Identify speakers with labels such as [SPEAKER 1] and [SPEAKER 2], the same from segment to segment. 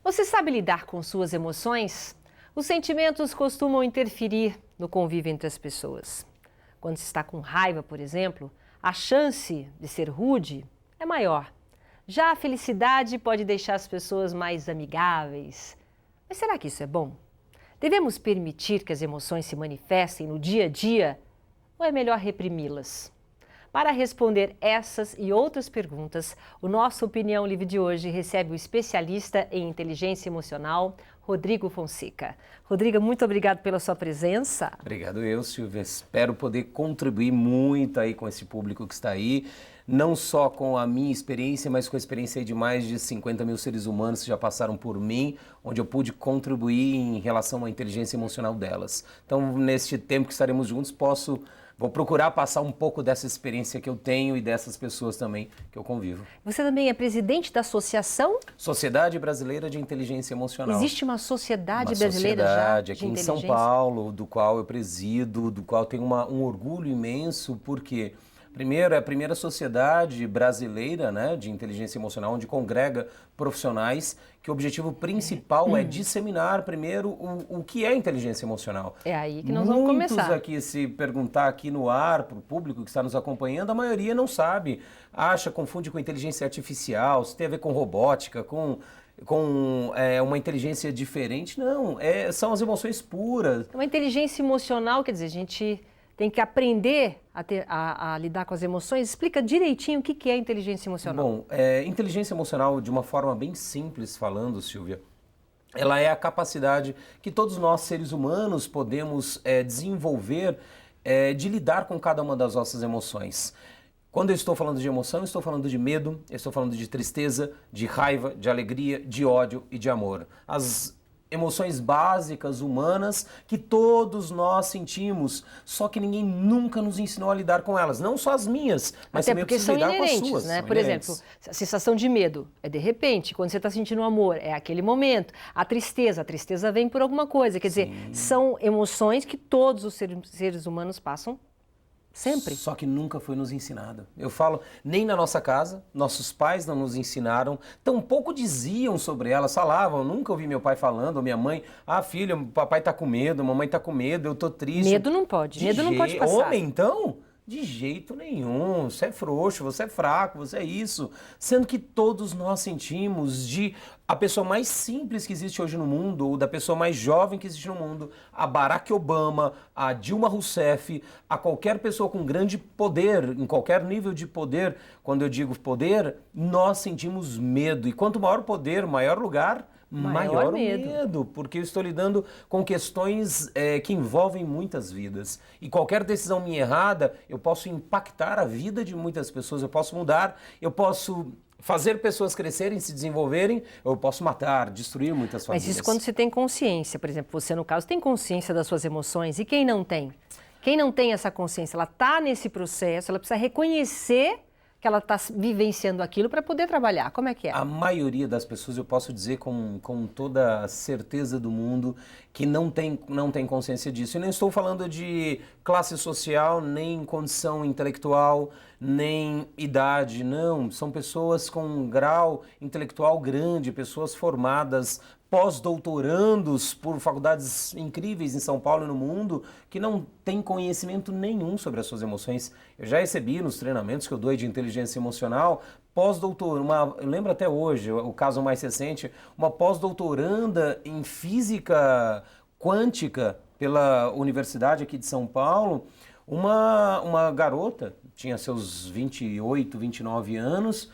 [SPEAKER 1] Você sabe lidar com suas emoções? Os sentimentos costumam interferir no convívio entre as pessoas. Quando se está com raiva, por exemplo, a chance de ser rude é maior. Já a felicidade pode deixar as pessoas mais amigáveis. Mas será que isso é bom? Devemos permitir que as emoções se manifestem no dia a dia ou é melhor reprimi-las? Para responder essas e outras perguntas, o nosso Opinião Livre de hoje recebe o especialista em inteligência emocional, Rodrigo Fonseca. Rodrigo, muito obrigado pela sua presença.
[SPEAKER 2] Obrigado eu, Silvia. Espero poder contribuir muito aí com esse público que está aí, não só com a minha experiência, mas com a experiência aí de mais de 50 mil seres humanos que já passaram por mim, onde eu pude contribuir em relação à inteligência emocional delas. Então, neste tempo que estaremos juntos, vou procurar passar um pouco dessa experiência que eu tenho e dessas pessoas também que eu convivo.
[SPEAKER 1] Você também é presidente da associação?
[SPEAKER 2] Sociedade Brasileira de Inteligência Emocional.
[SPEAKER 1] Existe uma sociedade
[SPEAKER 2] Uma
[SPEAKER 1] brasileira já
[SPEAKER 2] sociedade
[SPEAKER 1] de
[SPEAKER 2] aqui em São Paulo, do qual eu presido, do qual tenho um orgulho imenso, porque primeiro é a primeira sociedade brasileira, né, de inteligência emocional, onde congrega profissionais, que o objetivo principal é disseminar primeiro o que é inteligência emocional.
[SPEAKER 1] É aí que nós vamos começar.
[SPEAKER 2] Muitos aqui, se perguntar aqui no ar, para o público que está nos acompanhando, a maioria não sabe, confunde com inteligência artificial, se tem a ver com robótica, com uma inteligência diferente. Não, são as emoções puras.
[SPEAKER 1] Uma inteligência emocional, quer dizer, a gente tem que aprender a lidar com as emoções. Explica direitinho o que é inteligência emocional.
[SPEAKER 2] Bom, inteligência emocional, de uma forma bem simples falando, Silvia, ela é a capacidade que todos nós, seres humanos, podemos desenvolver de lidar com cada uma das nossas emoções. Quando eu estou falando de emoção, eu estou falando de medo, eu estou falando de tristeza, de raiva, de alegria, de ódio e de amor. As emoções básicas humanas que todos nós sentimos, só que ninguém nunca nos ensinou a lidar com elas. Não só as minhas, mas
[SPEAKER 1] até
[SPEAKER 2] também eu
[SPEAKER 1] porque
[SPEAKER 2] preciso
[SPEAKER 1] são
[SPEAKER 2] lidar com as
[SPEAKER 1] inerentes,
[SPEAKER 2] suas.
[SPEAKER 1] né?
[SPEAKER 2] São
[SPEAKER 1] Por
[SPEAKER 2] inerentes.
[SPEAKER 1] exemplo, a sensação de medo é de repente, quando você está sentindo amor, é aquele momento. A tristeza vem por alguma coisa. Quer dizer, são emoções que todos os seres humanos passam sempre.
[SPEAKER 2] Só que nunca foi nos ensinado. Eu falo, nem na nossa casa, nossos pais não nos ensinaram, tampouco diziam sobre elas, falavam, nunca ouvi meu pai falando, ou minha mãe, filho, papai tá com medo, mamãe tá com medo, eu tô triste.
[SPEAKER 1] Medo não pode, medo não pode passar.
[SPEAKER 2] Homem, então? De jeito nenhum, você é frouxo, você é fraco, você é isso. Sendo que todos nós sentimos a pessoa mais simples que existe hoje no mundo, ou da pessoa mais jovem que existe no mundo, a Barack Obama, a Dilma Rousseff, a qualquer pessoa com grande poder, em qualquer nível de poder, quando eu digo poder, nós sentimos medo. E quanto maior o poder, maior lugar, maior o medo, porque eu estou lidando com questões que envolvem muitas vidas. E qualquer decisão minha errada, eu posso impactar a vida de muitas pessoas, eu posso mudar, eu posso fazer pessoas crescerem, se desenvolverem, eu posso matar, destruir muitas famílias.
[SPEAKER 1] Mas isso quando você tem consciência, por exemplo, você no caso tem consciência das suas emoções, e quem não tem? Quem não tem essa consciência, ela está nesse processo, ela precisa reconhecer que ela está vivenciando aquilo para poder trabalhar. Como é que é?
[SPEAKER 2] A maioria das pessoas, eu posso dizer com toda a certeza do mundo, que não tem consciência disso. E nem estou falando de classe social, nem condição intelectual, nem idade, não. São pessoas com um grau intelectual grande, pessoas formadas, pós-doutorandos por faculdades incríveis em São Paulo e no mundo, que não têm conhecimento nenhum sobre as suas emoções. Eu já recebi nos treinamentos que eu dou de inteligência emocional, eu lembro até hoje, o caso mais recente, uma pós-doutoranda em física quântica pela Universidade aqui de São Paulo, uma garota, tinha seus 28, 29 anos,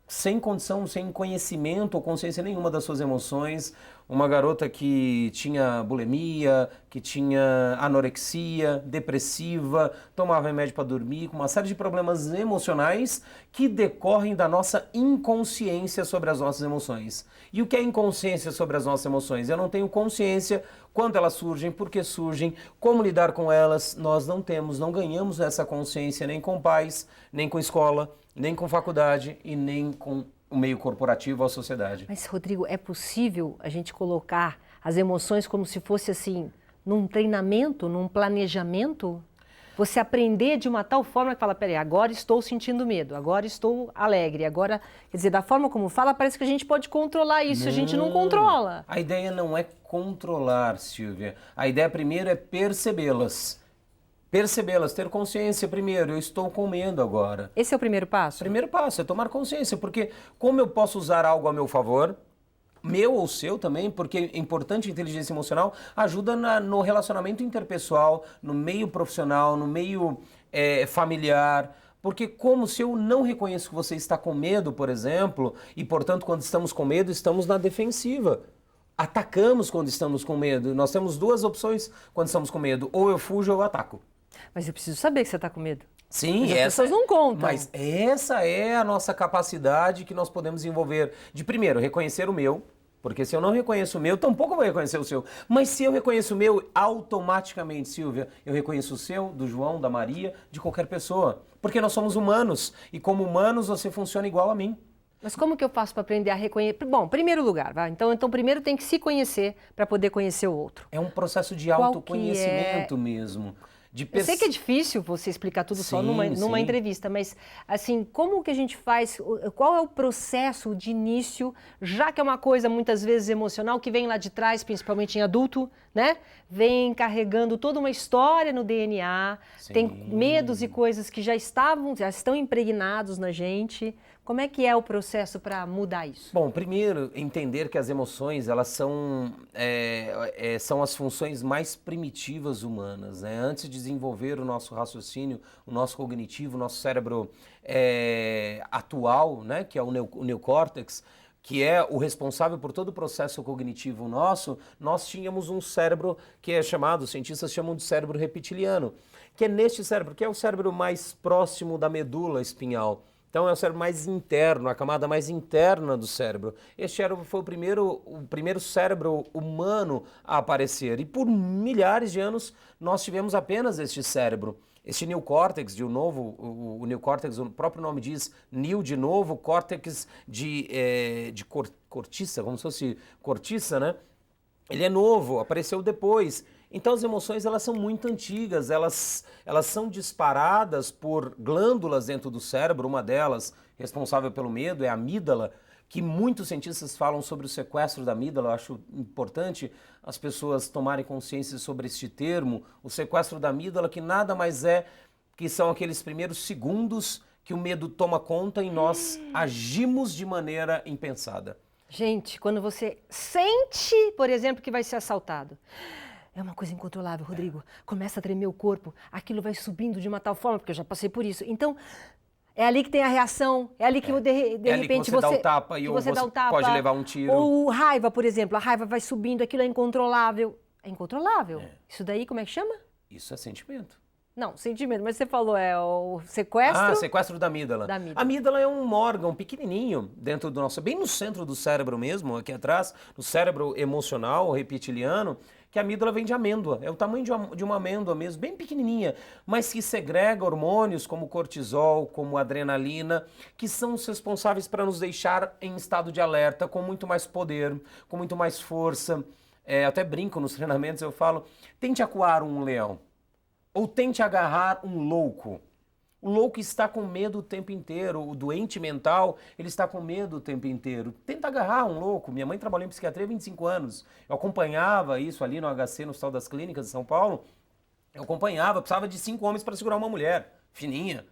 [SPEAKER 2] sem condição, sem conhecimento ou consciência nenhuma das suas emoções, uma garota que tinha bulimia, que tinha anorexia, depressiva, tomava remédio para dormir, com uma série de problemas emocionais que decorrem da nossa inconsciência sobre as nossas emoções. E o que é inconsciência sobre as nossas emoções? Eu não tenho consciência quando elas surgem, por que surgem, como lidar com elas. Nós não ganhamos essa consciência nem com pais, nem com escola, nem com faculdade e nem com o meio corporativo ou a sociedade.
[SPEAKER 1] Mas, Rodrigo, é possível a gente colocar as emoções como se fosse assim, num treinamento, num planejamento? Você aprender de uma tal forma que fala, peraí, agora estou sentindo medo, agora estou alegre, agora... Quer dizer, da forma como fala, parece que a gente pode controlar isso, a gente não controla.
[SPEAKER 2] A ideia não é controlar, Silvia. A ideia primeiro é percebê-las. Percebê-las, ter consciência primeiro, eu estou com medo agora.
[SPEAKER 1] Esse é o primeiro passo?
[SPEAKER 2] Primeiro passo é tomar consciência, porque como eu posso usar algo a meu favor, meu ou seu também, porque é importante a inteligência emocional, ajuda no relacionamento interpessoal, no meio profissional, no meio familiar. Porque como se eu não reconheço que você está com medo, por exemplo, e portanto quando estamos com medo, estamos na defensiva. Atacamos quando estamos com medo. Nós temos duas opções quando estamos com medo, ou eu fujo ou eu ataco.
[SPEAKER 1] Mas eu preciso saber que você está com medo.
[SPEAKER 2] Sim,
[SPEAKER 1] mas as pessoas não contam.
[SPEAKER 2] Mas essa é a nossa capacidade que nós podemos desenvolver de, primeiro, reconhecer o meu, porque se eu não reconheço o meu, tampouco vou reconhecer o seu. Mas se eu reconheço o meu, automaticamente, Silvia, eu reconheço o seu, do João, da Maria, de qualquer pessoa. Porque nós somos humanos, e como humanos você funciona igual a mim.
[SPEAKER 1] Mas como que eu faço para aprender a reconhecer? Bom, primeiro lugar, vai. Então primeiro tem que se conhecer para poder conhecer o outro.
[SPEAKER 2] É um processo de autoconhecimento mesmo.
[SPEAKER 1] Eu sei que é difícil você explicar tudo só numa entrevista, mas assim, como que a gente faz, qual é o processo de início, já que é uma coisa muitas vezes emocional, que vem lá de trás, principalmente em adulto, né? Vem carregando toda uma história no DNA, tem medos e coisas que já estão impregnados na gente. Como é que é o processo para mudar isso?
[SPEAKER 2] Bom, primeiro, entender que as emoções, elas são as funções mais primitivas humanas, né? Antes de desenvolver o nosso raciocínio, o nosso cognitivo, o nosso cérebro atual, né? Que é o neocórtex, que é o responsável por todo o processo cognitivo nosso, nós tínhamos um cérebro que é chamado, os cientistas chamam de cérebro reptiliano, que é neste cérebro, que é o cérebro mais próximo da medula espinhal. Então é o cérebro mais interno, a camada mais interna do cérebro. Este cérebro foi o primeiro cérebro humano a aparecer. E por milhares de anos nós tivemos apenas este cérebro. Este neocórtex, o neocórtex, o próprio nome diz, neo de novo, córtex de cortiça, como se fosse cortiça, né? Ele é novo, apareceu depois. Então as emoções, elas são muito antigas, elas são disparadas por glândulas dentro do cérebro. Uma delas, responsável pelo medo, é a amígdala, que muitos cientistas falam sobre o sequestro da amígdala. Eu acho importante as pessoas tomarem consciência sobre este termo, o sequestro da amígdala, que nada mais é que são aqueles primeiros segundos que o medo toma conta e nós agimos de maneira impensada.
[SPEAKER 1] Gente, quando você sente, por exemplo, que vai ser assaltado, é uma coisa incontrolável, Rodrigo. Começa a tremer o corpo, aquilo vai subindo de uma tal forma, porque eu já passei por isso. Então, é ali que tem a reação, é ali que de repente
[SPEAKER 2] você dá o tapa e você pode levar um tiro.
[SPEAKER 1] Ou raiva, por exemplo, a raiva vai subindo, aquilo é incontrolável. É incontrolável. Isso daí, como é que chama?
[SPEAKER 2] Isso é sentimento.
[SPEAKER 1] Não, sentimento, mas você falou, é o sequestro...
[SPEAKER 2] Ah, sequestro da amígdala. A amígdala é um órgão pequenininho dentro do nosso... Bem no centro do cérebro mesmo, aqui atrás, no cérebro emocional, reptiliano, que a amígdala vem de amêndoa. É o tamanho de uma amêndoa mesmo, bem pequenininha, mas que segrega hormônios como cortisol, como adrenalina, que são os responsáveis para nos deixar em estado de alerta, com muito mais poder, com muito mais força. Até brinco nos treinamentos, eu falo, tente acuar um leão. Ou tente agarrar um louco. O louco está com medo o tempo inteiro. O doente mental, ele está com medo o tempo inteiro. Tenta agarrar um louco. Minha mãe trabalhou em psiquiatria há 25 anos. Eu acompanhava isso ali no HC, no Hospital das Clínicas de São Paulo. Eu acompanhava, precisava de 5 homens para segurar uma mulher, fininha.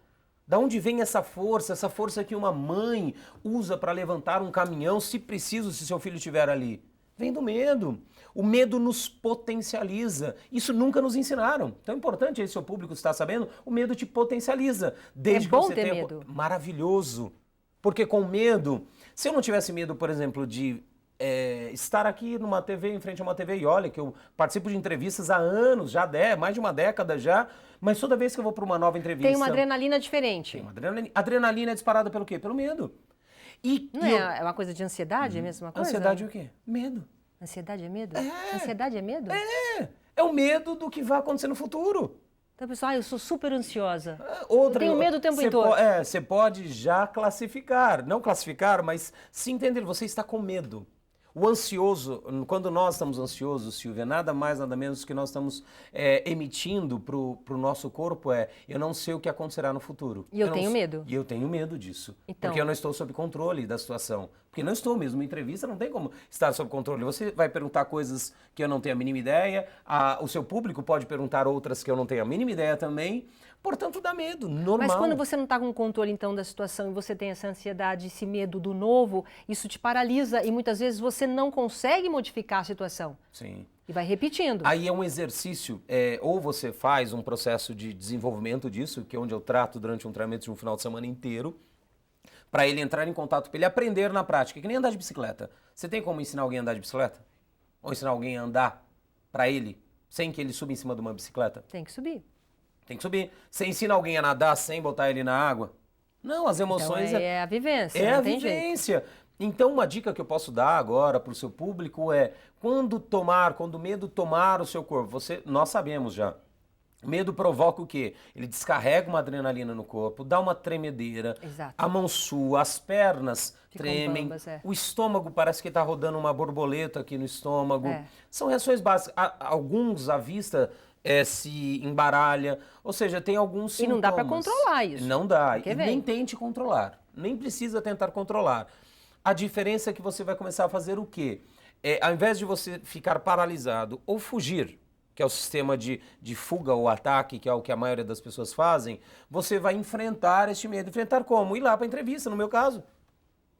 [SPEAKER 2] Da onde vem essa força que uma mãe usa para levantar um caminhão, se preciso, se seu filho estiver ali? Vem do medo. O medo nos potencializa. Isso nunca nos ensinaram. Então é importante aí, seu público está sabendo, o medo te potencializa. Desde
[SPEAKER 1] é bom
[SPEAKER 2] que você
[SPEAKER 1] ter
[SPEAKER 2] tenha...
[SPEAKER 1] medo.
[SPEAKER 2] Maravilhoso. Porque com medo, se eu não tivesse medo, por exemplo, de estar aqui numa TV, em frente a uma TV, e olha que eu participo de entrevistas há anos, mais de uma década já, mas toda vez que eu vou para uma nova entrevista...
[SPEAKER 1] Tem uma adrenalina diferente.
[SPEAKER 2] Tem uma adrenalina. Adrenalina é disparada pelo quê? Pelo medo.
[SPEAKER 1] Não é uma coisa de ansiedade, é a mesma coisa?
[SPEAKER 2] Ansiedade é o quê? Medo.
[SPEAKER 1] Ansiedade é medo? Ansiedade é medo?
[SPEAKER 2] É o medo do que vai acontecer no futuro.
[SPEAKER 1] Então, pessoal, eu sou super ansiosa.
[SPEAKER 2] Eu
[SPEAKER 1] tenho medo o tempo todo.
[SPEAKER 2] Você pode já classificar, não classificar, mas se entender, você está com medo. O ansioso, quando nós estamos ansiosos, Silvia, nada mais, nada menos que nós estamos emitindo para o nosso corpo eu não sei o que acontecerá no futuro.
[SPEAKER 1] E eu tenho medo.
[SPEAKER 2] E eu tenho medo disso.
[SPEAKER 1] Então,
[SPEAKER 2] porque eu não estou sob controle da situação. Porque não estou mesmo. Em entrevista não tem como estar sob controle. Você vai perguntar coisas que eu não tenho a mínima ideia, o seu público pode perguntar outras que eu não tenho a mínima ideia também. Portanto, dá medo, normal.
[SPEAKER 1] Mas quando você não está com controle, então, da situação e você tem essa ansiedade, esse medo do novo, isso te paralisa e muitas vezes você não consegue modificar a situação.
[SPEAKER 2] Sim.
[SPEAKER 1] E vai repetindo.
[SPEAKER 2] Aí é um exercício, ou você faz um processo de desenvolvimento disso, que é onde eu trato durante um treinamento de um final de semana inteiro, para ele entrar em contato, para ele aprender na prática, que nem andar de bicicleta. Você tem como ensinar alguém a andar de bicicleta? Ou ensinar alguém a andar para ele, sem que ele suba em cima de uma bicicleta?
[SPEAKER 1] Tem que subir.
[SPEAKER 2] Tem que subir. Você ensina alguém a nadar sem botar ele na água? Não, as emoções...
[SPEAKER 1] Então é a vivência,
[SPEAKER 2] É
[SPEAKER 1] não
[SPEAKER 2] a
[SPEAKER 1] tem
[SPEAKER 2] vivência. Então, uma dica que eu posso dar agora para o seu público quando o medo tomar o seu corpo, nós sabemos já, o medo provoca o quê? Ele descarrega uma adrenalina no corpo, dá uma tremedeira,
[SPEAKER 1] Exato.
[SPEAKER 2] a mão sua, as pernas
[SPEAKER 1] Ficam
[SPEAKER 2] tremem,
[SPEAKER 1] bambas,
[SPEAKER 2] o estômago parece que está rodando uma borboleta aqui no estômago.
[SPEAKER 1] É.
[SPEAKER 2] São reações básicas. Alguns, à vista, se embaralha, ou seja, tem alguns sintomas.
[SPEAKER 1] E não dá para controlar isso.
[SPEAKER 2] Não dá,
[SPEAKER 1] Porque
[SPEAKER 2] e nem tente controlar, nem precisa tentar controlar. A diferença é que você vai começar a fazer o quê? Ao invés de você ficar paralisado ou fugir, que é o sistema de fuga ou ataque, que é o que a maioria das pessoas fazem, você vai enfrentar este medo. Enfrentar como? Ir lá para a entrevista, no meu caso.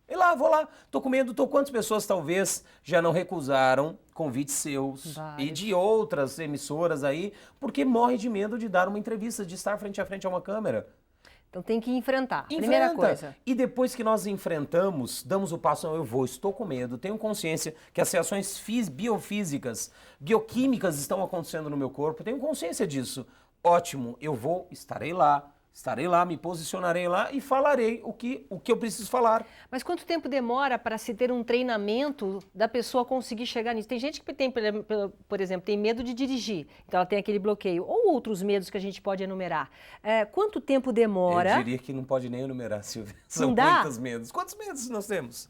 [SPEAKER 2] Ir lá, vou lá. Tô com medo, quantas pessoas talvez já não recusaram convites seus e de outras emissoras aí, porque morre de medo de dar uma entrevista, de estar frente a frente a uma câmera.
[SPEAKER 1] Então tem que enfrentar. Primeira coisa.
[SPEAKER 2] E depois que nós enfrentamos, damos o passo, estou com medo, tenho consciência que as reações biofísicas, bioquímicas estão acontecendo no meu corpo, tenho consciência disso. Ótimo, estarei lá, me posicionarei lá e falarei o que eu preciso falar.
[SPEAKER 1] Mas quanto tempo demora para se ter um treinamento da pessoa conseguir chegar nisso? Tem gente que tem, por exemplo, tem medo de dirigir, então ela tem aquele bloqueio, ou outros medos que a gente pode enumerar. Quanto tempo demora?
[SPEAKER 2] Eu diria que não pode nem enumerar, Silvia. São muitos medos. Quantos medos nós temos?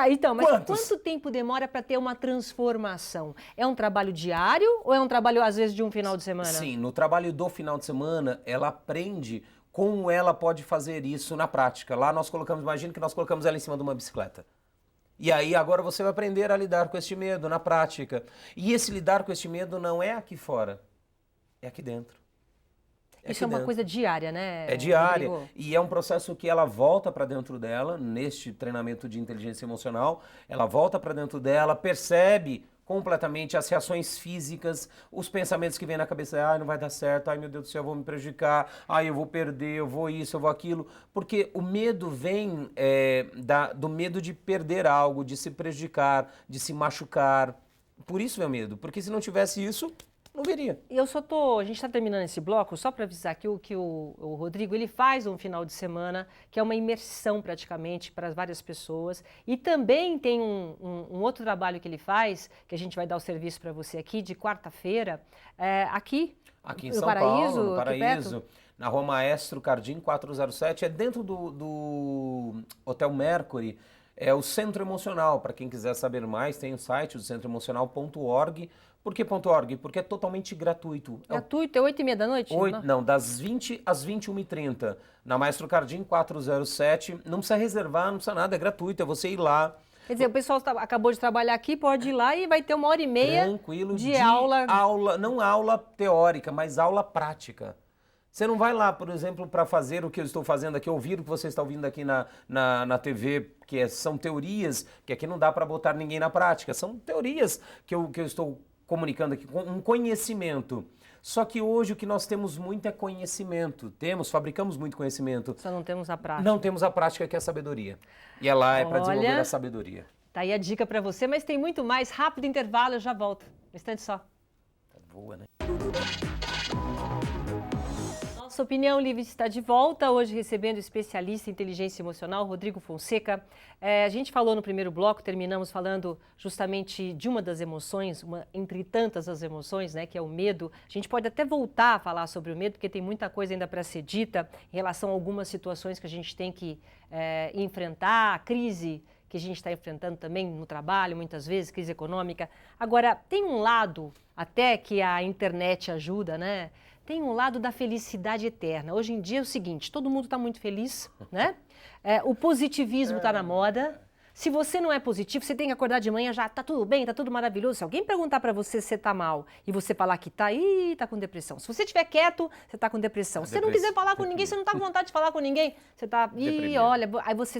[SPEAKER 1] Então, mas quanto tempo demora para ter uma transformação? É um trabalho diário ou é um trabalho, às vezes, de um final de semana?
[SPEAKER 2] Sim, no trabalho do final de semana, ela aprende como ela pode fazer isso na prática. Lá imagina que nós colocamos ela em cima de uma bicicleta. E aí agora você vai aprender a lidar com este medo na prática. E esse lidar com este medo não é aqui fora, é aqui dentro.
[SPEAKER 1] Isso é uma coisa diária, né?
[SPEAKER 2] É diária.
[SPEAKER 1] Rodrigo?
[SPEAKER 2] E é um processo que ela volta para dentro dela, neste treinamento de inteligência emocional, ela volta para dentro dela, percebe completamente as reações físicas, os pensamentos que vêm na cabeça, não vai dar certo, meu Deus do céu, eu vou me prejudicar, eu vou perder, eu vou isso, eu vou aquilo, porque o medo vem do medo de perder algo, de se prejudicar, de se machucar. Por isso vem o medo, porque se não tivesse isso, não viria.
[SPEAKER 1] A gente está terminando esse bloco, só para avisar que o Rodrigo, ele faz um final de semana, que é uma imersão praticamente para várias pessoas, e também tem um outro trabalho que ele faz, que a gente vai dar o serviço para você aqui, de quarta-feira, aqui
[SPEAKER 2] em São Paulo, no Paraíso, na Rua Maestro Cardim 407, dentro do Hotel Mercury, é o Centro Emocional. Para quem quiser saber mais, tem o site do centroemocional.org. Por que .org? Porque é totalmente gratuito.
[SPEAKER 1] Gratuito? É 8h30 da noite?
[SPEAKER 2] Não, das 20 às 21h30. Na Maestro Cardim 407. Não precisa reservar, não precisa nada, é gratuito, é você ir lá.
[SPEAKER 1] Quer dizer, o pessoal acabou de trabalhar aqui, pode ir lá e vai ter 1h30
[SPEAKER 2] tranquilo,
[SPEAKER 1] de aula.
[SPEAKER 2] Não aula teórica, mas aula prática. Você não vai lá, por exemplo, para fazer o que eu estou fazendo aqui, ouvir o que você está ouvindo aqui na TV, que são teorias, que aqui não dá para botar ninguém na prática. São teorias que eu estou comunicando aqui, um conhecimento. Só que hoje o que nós temos muito é conhecimento. Fabricamos muito conhecimento.
[SPEAKER 1] Só não temos a prática.
[SPEAKER 2] Não temos a prática, que é a sabedoria. E ela é para desenvolver a sabedoria.
[SPEAKER 1] Tá aí a dica para você, mas tem muito mais. Rápido intervalo, eu já volto. Um instante só.
[SPEAKER 2] Tá boa, né?
[SPEAKER 1] Nossa Opinião Livre está de volta, hoje recebendo o especialista em inteligência emocional, Rodrigo Fonseca. A gente falou no primeiro bloco, terminamos falando justamente de uma das emoções, entre tantas as emoções, né, que é o medo. A gente pode até voltar a falar sobre o medo, porque tem muita coisa ainda para ser dita em relação a algumas situações que a gente tem que enfrentar, a crise que a gente está enfrentando também no trabalho, muitas vezes, crise econômica. Agora, tem um lado, até que a internet ajuda, né? Tem um lado da felicidade eterna. Hoje em dia é o seguinte, todo mundo está muito feliz, né? O positivismo está na moda. Se você não é positivo, você tem que acordar de manhã já, tá tudo bem, tá tudo maravilhoso. Se alguém perguntar para você se você tá mal e você falar que tá, tá com depressão. Se você estiver quieto, você tá com depressão. Se você não quiser falar com ninguém, você não tá com vontade de falar com ninguém, você tá, olha, aí você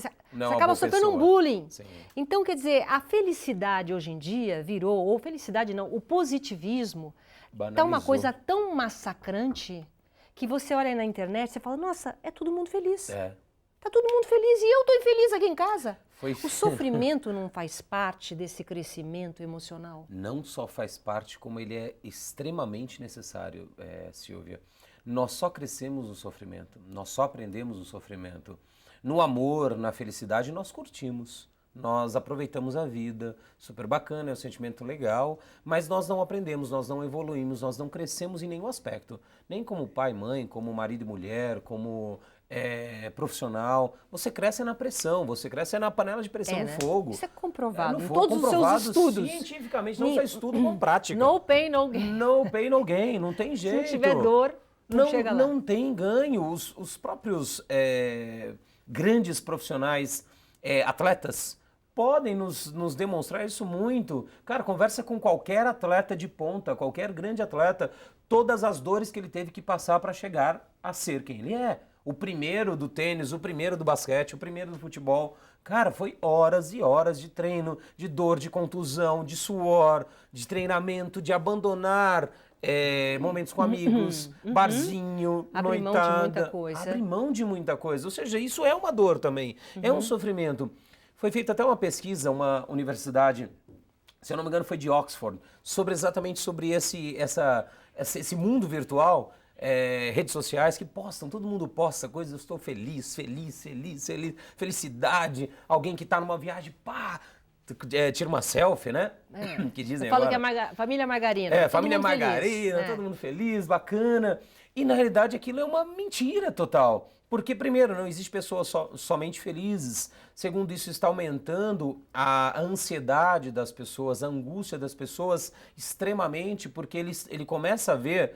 [SPEAKER 1] acaba sofrendo um bullying. Sim. Então, quer dizer, a felicidade hoje em dia virou, ou felicidade não, o positivismo tá uma coisa tão massacrante que você olha aí na internet e você fala, nossa, é todo mundo feliz. Tá todo mundo feliz e eu tô infeliz aqui em casa. O sofrimento não faz parte desse crescimento emocional?
[SPEAKER 2] Não só faz parte, como ele é extremamente necessário, Silvia. Nós só crescemos no sofrimento, nós só aprendemos o sofrimento. No amor, na felicidade, nós curtimos. Nós aproveitamos a vida, super bacana, é um sentimento legal, mas nós não aprendemos, nós não evoluímos, nós não crescemos em nenhum aspecto. Nem como pai, mãe, como marido e mulher, como profissional. Você cresce na pressão, você cresce na panela de pressão no fogo.
[SPEAKER 1] Isso é comprovado em todos os seus estudos.
[SPEAKER 2] Cientificamente, não só estudo, com prática.
[SPEAKER 1] No pain, no gain.
[SPEAKER 2] No pain, no gain, não tem jeito.
[SPEAKER 1] Se tiver dor, não chega lá.
[SPEAKER 2] Não tem ganho. Os próprios grandes profissionais, atletas, podem nos demonstrar isso muito. Cara, conversa com qualquer atleta de ponta, qualquer grande atleta, todas as dores que ele teve que passar para chegar a ser quem ele é. O primeiro do tênis, o primeiro do basquete, o primeiro do futebol. Cara, foi horas e horas de treino, de dor, de contusão, de suor, de treinamento, de abandonar momentos com amigos, barzinho,
[SPEAKER 1] abrir
[SPEAKER 2] noitada.
[SPEAKER 1] Abrir mão de muita coisa.
[SPEAKER 2] Abrir mão de muita coisa. Ou seja, isso é uma dor também, é um sofrimento. Foi feita até uma pesquisa, uma universidade, se eu não me engano foi de Oxford, exatamente sobre esse mundo virtual, redes sociais que postam, todo mundo posta coisas, eu estou feliz, felicidade, alguém que está numa viagem, pá, tira uma selfie, né? Que dizem
[SPEAKER 1] eu falo
[SPEAKER 2] agora.
[SPEAKER 1] Que é família Margarina.
[SPEAKER 2] Família Margarina, todo mundo feliz, bacana. E na realidade aquilo é uma mentira total. Porque, primeiro, não existe pessoas somente felizes. Segundo, isso está aumentando a ansiedade das pessoas, a angústia das pessoas extremamente, porque ele começa a ver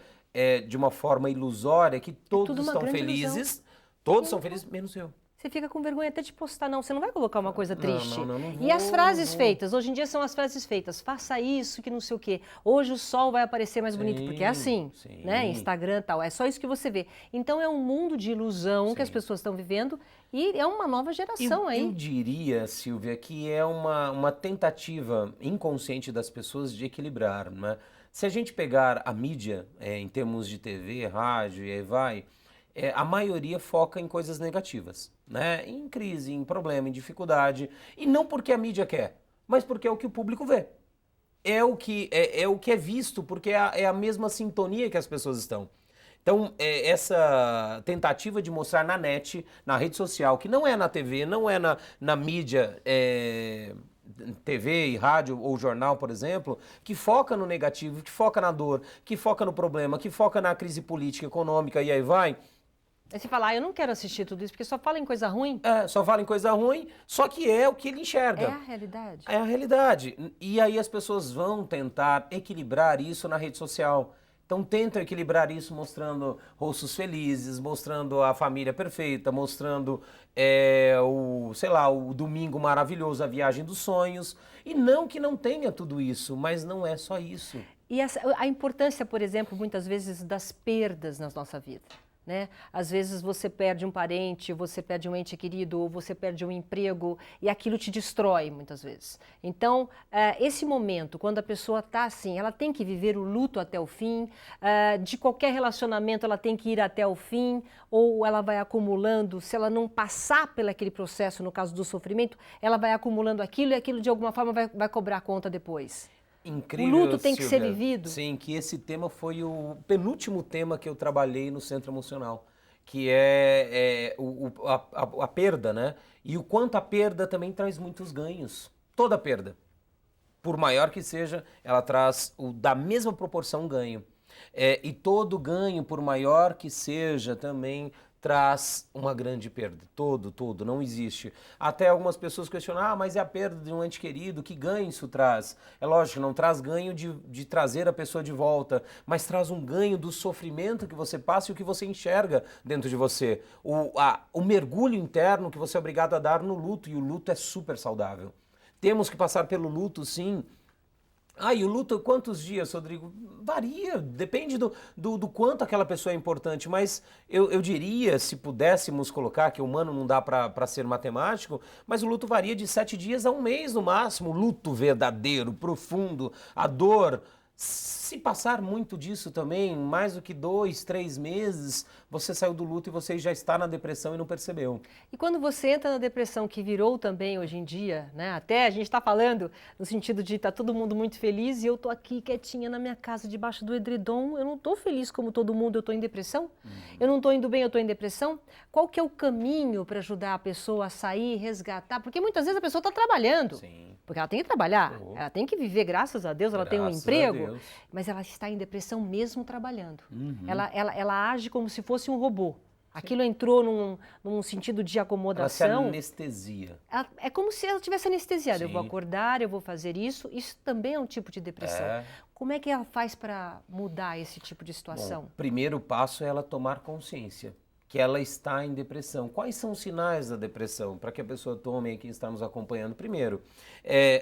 [SPEAKER 2] de uma forma ilusória que todos estão felizes. Ilusão. Todos são felizes, menos eu.
[SPEAKER 1] Você fica com vergonha até de postar, não. Você não vai colocar uma coisa triste.
[SPEAKER 2] Não vou,
[SPEAKER 1] e as frases feitas, hoje em dia são as frases feitas. Faça isso, que não sei o quê. Hoje o sol vai aparecer mais bonito, porque é assim, né? Instagram e tal. É só isso que você vê. Então é um mundo de ilusão que as pessoas estão vivendo e é uma nova geração aí.
[SPEAKER 2] Eu diria, Silvia, que é uma tentativa inconsciente das pessoas de equilibrar, né? Se a gente pegar a mídia, em termos de TV, rádio e aí vai, a maioria foca em coisas negativas, né? Em crise, em problema, em dificuldade. E não porque a mídia quer, mas porque é o que o público vê. É o que é visto, porque é a mesma sintonia que as pessoas estão. Então, essa tentativa de mostrar na net, na rede social, que não é na TV, não é na mídia, TV e rádio ou jornal, por exemplo, que foca no negativo, que foca na dor, que foca no problema, que foca na crise política, econômica e aí vai.
[SPEAKER 1] Aí você fala, eu não quero assistir tudo isso, porque só fala em coisa ruim.
[SPEAKER 2] Só fala em coisa ruim, só que é o que ele enxerga.
[SPEAKER 1] É a realidade.
[SPEAKER 2] É a realidade. E aí as pessoas vão tentar equilibrar isso na rede social. Então tentam equilibrar isso mostrando rostos felizes, mostrando a família perfeita, mostrando o domingo maravilhoso, a viagem dos sonhos. E não que não tenha tudo isso, mas não é só isso.
[SPEAKER 1] E a importância, por exemplo, muitas vezes das perdas na nossa vida. Né? Às vezes você perde um parente, você perde um ente querido, ou você perde um emprego e aquilo te destrói muitas vezes. Então, esse momento, quando a pessoa está assim, ela tem que viver o luto até o fim, de qualquer relacionamento ela tem que ir até o fim, ou ela vai acumulando, se ela não passar por aquele processo, no caso do sofrimento, ela vai acumulando aquilo e aquilo de alguma forma vai cobrar conta depois.
[SPEAKER 2] Incrível,
[SPEAKER 1] o luto tem
[SPEAKER 2] Silvia,
[SPEAKER 1] que ser vivido.
[SPEAKER 2] Sim, que esse tema foi o penúltimo tema que eu trabalhei no Centro Emocional, que a perda, né? E o quanto a perda também traz muitos ganhos. Toda perda, por maior que seja, ela traz da mesma proporção ganho. E todo ganho, por maior que seja, também traz uma grande perda. Todo, não existe. Até algumas pessoas questionam, mas é a perda de um ente querido, que ganho isso traz? É lógico, não traz ganho de trazer a pessoa de volta, mas traz um ganho do sofrimento que você passa e o que você enxerga dentro de você. O mergulho interno que você é obrigado a dar no luto, e o luto é super saudável. Temos que passar pelo luto, sim. E o luto, quantos dias, Rodrigo? Varia, depende do quanto aquela pessoa é importante, mas eu diria, se pudéssemos colocar, que o humano não dá para ser matemático, mas o luto varia de 7 dias a um mês no máximo. Luto verdadeiro, profundo, a dor. Se passar muito disso também, mais do que 2, 3 meses, você saiu do luto e você já está na depressão e não percebeu.
[SPEAKER 1] E quando você entra na depressão, que virou também hoje em dia, né? Até a gente está falando no sentido de tá todo mundo muito feliz e eu tô aqui quietinha na minha casa, debaixo do edredom, eu não tô feliz como todo mundo, eu tô em depressão? Eu não tô indo bem, eu tô em depressão? Qual que é o caminho para ajudar a pessoa a sair, resgatar? Porque muitas vezes a pessoa está trabalhando.
[SPEAKER 2] Sim.
[SPEAKER 1] Porque ela tem que trabalhar, ela tem que viver, graças a Deus, ela tem um
[SPEAKER 2] Graças a
[SPEAKER 1] emprego,
[SPEAKER 2] Deus.
[SPEAKER 1] mas ela está em depressão mesmo trabalhando. Ela age como se fosse um robô. Aquilo entrou num sentido de
[SPEAKER 2] Ela se
[SPEAKER 1] acomodação.
[SPEAKER 2] anestesia.
[SPEAKER 1] É como se ela tivesse anestesiada. Eu vou
[SPEAKER 2] Sim.
[SPEAKER 1] acordar, eu vou fazer isso. Isso também é um tipo de depressão.
[SPEAKER 2] É.
[SPEAKER 1] Como é que ela faz para mudar esse tipo de situação?
[SPEAKER 2] Bom, o primeiro passo é ela tomar consciência que ela está em depressão. Quais são os sinais da depressão? Para que a pessoa tome e quem está nos acompanhando. Primeiro,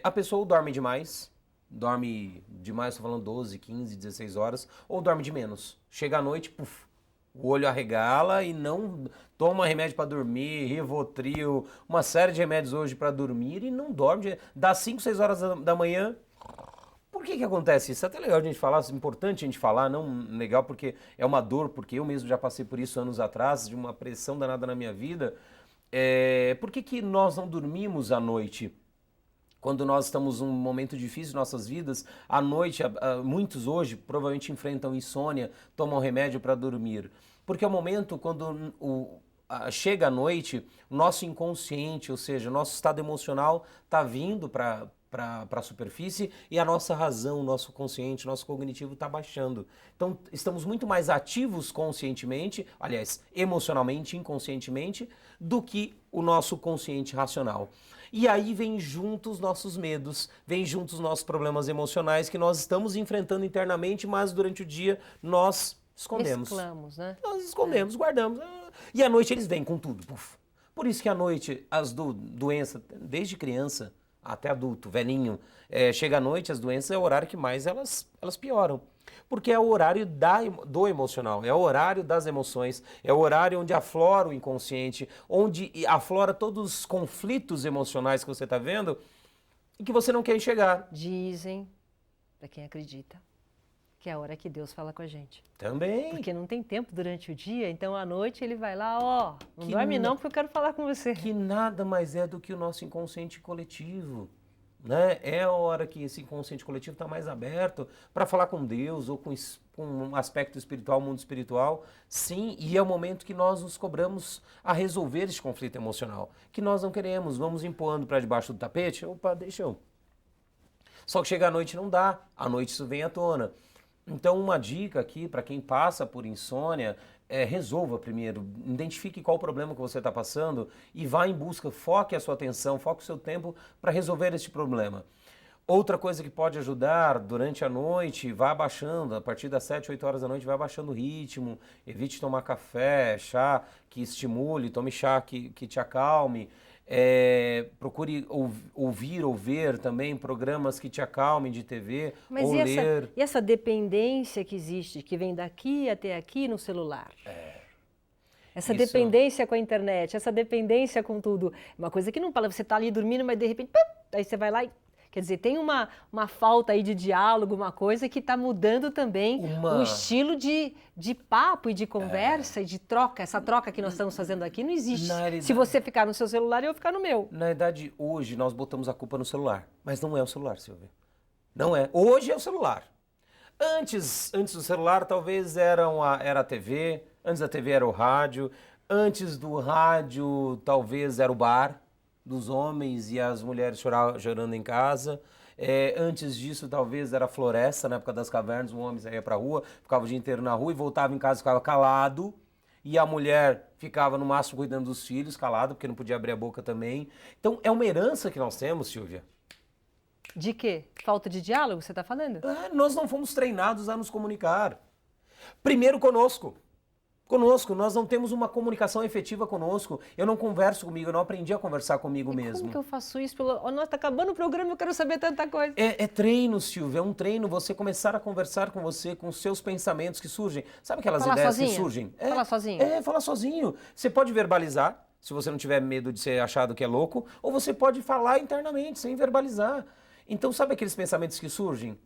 [SPEAKER 2] a pessoa dorme demais, estou falando 12, 15, 16 horas, ou dorme de menos. Chega à noite, puf, o olho arregala e não toma remédio para dormir, Rivotril, uma série de remédios hoje para dormir e não dorme. Dá 5, 6 horas da manhã. Por que acontece isso? É até legal a gente falar, é importante a gente falar, não legal porque é uma dor, porque eu mesmo já passei por isso anos atrás, de uma pressão danada na minha vida. Por que nós não dormimos à noite? Quando nós estamos num momento difícil em nossas vidas, à noite, muitos hoje provavelmente enfrentam insônia, tomam remédio para dormir. Porque é o momento quando chega a noite, o nosso inconsciente, ou seja, o nosso estado emocional está vindo para a superfície e a nossa razão, o nosso consciente, o nosso cognitivo está baixando. Então, estamos muito mais ativos conscientemente, aliás, emocionalmente, inconscientemente, do que o nosso consciente racional. E aí vem junto os nossos medos, vem junto os nossos problemas emocionais que nós estamos enfrentando internamente, mas durante o dia nós escondemos.
[SPEAKER 1] Mesclamos, né?
[SPEAKER 2] Nós escondemos, guardamos. E à noite eles vêm com tudo. Puf. Por isso que à noite as doenças, desde criança até adulto, velhinho, chega à noite, as doenças é o horário que mais elas pioram. Porque é o horário do emocional, é o horário das emoções, é o horário onde aflora o inconsciente, onde aflora todos os conflitos emocionais que você está vendo e que você não quer enxergar.
[SPEAKER 1] Dizem, para quem acredita, que é a hora que Deus fala com a gente.
[SPEAKER 2] Também.
[SPEAKER 1] Porque não tem tempo durante o dia, então à noite ele vai lá, não dorme não, porque eu quero falar com você.
[SPEAKER 2] Que nada mais é do que o nosso inconsciente coletivo. Né? É a hora que esse inconsciente coletivo está mais aberto para falar com Deus ou com um aspecto espiritual, mundo espiritual. Sim, e é o momento que nós nos cobramos a resolver esse conflito emocional. Que nós não queremos, vamos empurrando para debaixo do tapete. Opa, deixa eu. Só que chega à noite não dá, à noite isso vem à tona. Então uma dica aqui para quem passa por insônia, resolva primeiro, identifique qual o problema que você está passando e vá em busca, foque a sua atenção, foque o seu tempo para resolver esse problema. Outra coisa que pode ajudar durante a noite, vá abaixando, a partir das 7, 8 horas da noite, vai abaixando o ritmo, evite tomar café, chá que estimule, tome chá que te acalme. Procure ouvir ou ver também programas que te acalmem de TV.
[SPEAKER 1] Mas
[SPEAKER 2] ou ler.
[SPEAKER 1] E essa dependência que existe, que vem daqui até aqui no celular? Essa dependência com a internet, essa dependência com tudo. Uma coisa que não fala, você está ali dormindo, mas de repente, aí você vai lá e... Quer dizer, tem uma falta aí de diálogo, uma coisa que está mudando também o estilo de papo e de conversa e de troca. Essa troca que nós estamos fazendo aqui não existe. Se você ficar no seu celular, eu vou ficar no meu.
[SPEAKER 2] Na verdade, hoje nós botamos a culpa no celular. Mas não é o celular, Silvia. Não é. Hoje é o celular. Antes do celular, talvez era a TV. Antes da TV era o rádio. Antes do rádio, talvez era o bar dos homens e as mulheres chorando em casa. Antes disso, talvez era a floresta, na época das cavernas, o homem saía pra rua, ficava o dia inteiro na rua e voltava em casa, ficava calado. e a mulher ficava no máximo cuidando dos filhos, calada, porque não podia abrir a boca também. Então é uma herança que nós temos, Silvia.
[SPEAKER 1] De quê? Falta de diálogo, você está falando?
[SPEAKER 2] Nós não fomos treinados a nos comunicar. Primeiro conosco. Conosco, nós não temos uma comunicação efetiva conosco. Eu não converso comigo, eu não aprendi a conversar comigo mesmo.
[SPEAKER 1] Como que eu faço isso? Nossa, tá acabando o programa, eu quero saber tanta coisa.
[SPEAKER 2] É treino, Silvia, é um treino você começar a conversar com você, com os seus pensamentos que surgem. Sabe aquelas
[SPEAKER 1] Falar
[SPEAKER 2] ideias
[SPEAKER 1] sozinha?
[SPEAKER 2] que surgem?
[SPEAKER 1] Falar sozinho?
[SPEAKER 2] Falar sozinho. Você pode verbalizar, se você não tiver medo de ser achado que é louco, ou você pode falar internamente, sem verbalizar. Então, sabe aqueles pensamentos que surgem?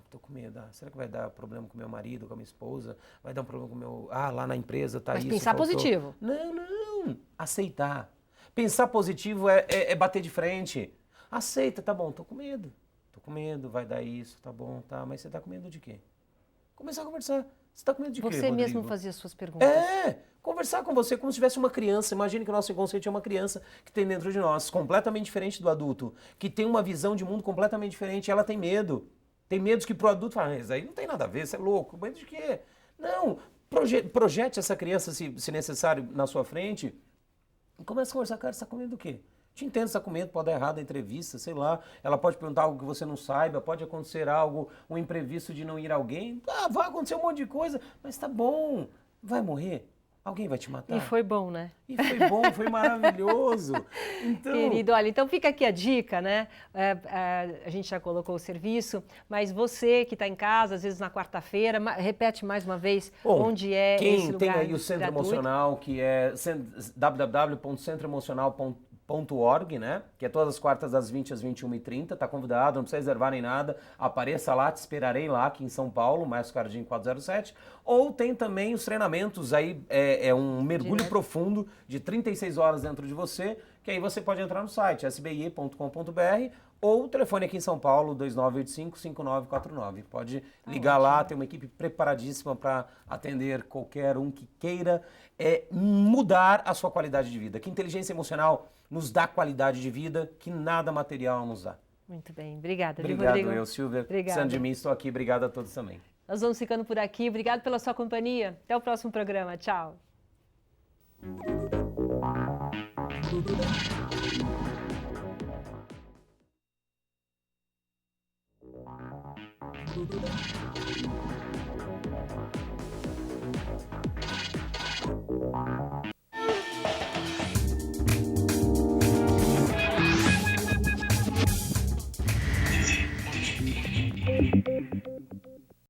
[SPEAKER 2] Tô com medo. Será que vai dar problema com meu marido, com a minha esposa? Vai dar um problema com o meu... lá na empresa tá isso.
[SPEAKER 1] Mas pensar
[SPEAKER 2] faltou.
[SPEAKER 1] positivo.
[SPEAKER 2] Não. Aceitar. Pensar positivo é bater de frente. Aceita, tá bom, tô com medo. Tô com medo, vai dar isso, tá bom, tá. Mas você tá com medo de quê? Começar a conversar. Você tá com medo de quê,
[SPEAKER 1] Você
[SPEAKER 2] Rodrigo?
[SPEAKER 1] mesmo fazia as suas perguntas.
[SPEAKER 2] Conversar com você como se tivesse uma criança. Imagine que o nosso inconsciente é uma criança que tem dentro de nós, completamente diferente do adulto, que tem uma visão de mundo completamente diferente. Ela tem medo. Tem medos que pro adulto fala, isso aí não tem nada a ver, você é louco. Medo de quê? Não, projete essa criança, se necessário, na sua frente e comece a conversar. Cara, você está com medo do quê? Te entendo, você está com medo, pode dar errado a entrevista, sei lá. Ela pode perguntar algo que você não saiba, pode acontecer algo, um imprevisto de não ir alguém. Vai acontecer um monte de coisa, mas tá bom. Vai morrer? Alguém vai te matar?
[SPEAKER 1] E foi bom, né?
[SPEAKER 2] E foi bom, foi maravilhoso. Então...
[SPEAKER 1] Querido, olha, então fica aqui a dica, né? A gente já colocou o serviço, mas você que está em casa, às vezes na quarta-feira, repete mais uma vez onde é esse lugar.
[SPEAKER 2] Quem tem aí o Centro
[SPEAKER 1] gratuito.
[SPEAKER 2] Emocional, que é www.centroemocional.org, né? Que é todas as quartas às 20 às 21h30, tá convidado, não precisa reservar nem nada, apareça lá, te esperarei lá aqui em São Paulo, Maestro Cardim 407, ou tem também os treinamentos aí, é um mergulho
[SPEAKER 1] Direto.
[SPEAKER 2] profundo de 36 horas dentro de você, que aí você pode entrar no site sbi.com.br ou o telefone aqui em São Paulo, 2985-5949. Pode ligar lá, tem uma equipe preparadíssima para atender qualquer um que queira mudar a sua qualidade de vida. Que inteligência emocional nos dá qualidade de vida que nada material nos dá.
[SPEAKER 1] Muito bem, obrigada.
[SPEAKER 2] Obrigado,
[SPEAKER 1] Rodrigo?
[SPEAKER 2] eu, Silvia.
[SPEAKER 1] Obrigada.
[SPEAKER 2] Precisando de mim, estou aqui. Obrigado a todos também.
[SPEAKER 1] Nós vamos ficando por aqui. Obrigado pela sua companhia. Até o próximo programa. Tchau.